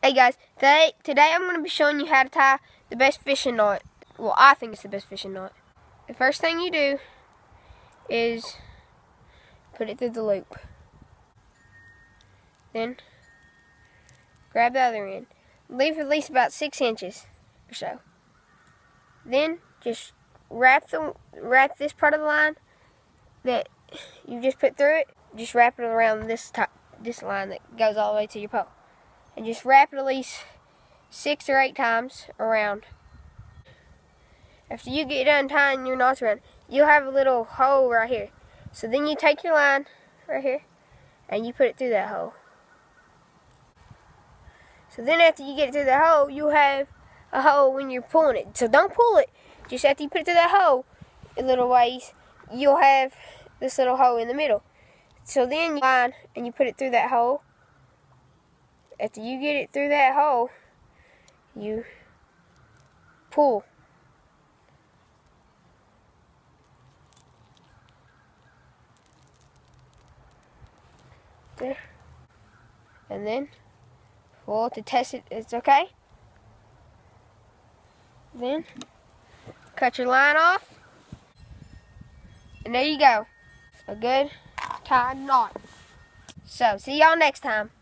Hey guys, today I'm going to be showing you how to tie the best fishing knot. Well, I think it's the best fishing knot. The first thing you do is put it through the loop. Then grab the other end. Leave at least about 6 inches or so. Then just wrap this part of the line that you just put through it. Just wrap it around this line that goes all the way to your pole. And just wrap it at least 6 or 8 times around. After you get done tying your knots around, you'll have a little hole right here. So then you take your line right here and you put it through that hole. So then after you get it through the hole, you'll have a hole when you're pulling it. So don't pull it. Just after you put it through that hole a little ways, you'll have this little hole in the middle. So then you line and you put it through that hole. After you get it through that hole, you pull. There. And then pull to test it's okay. Then cut your line off. And there you go. A good tied knot. So, see y'all next time.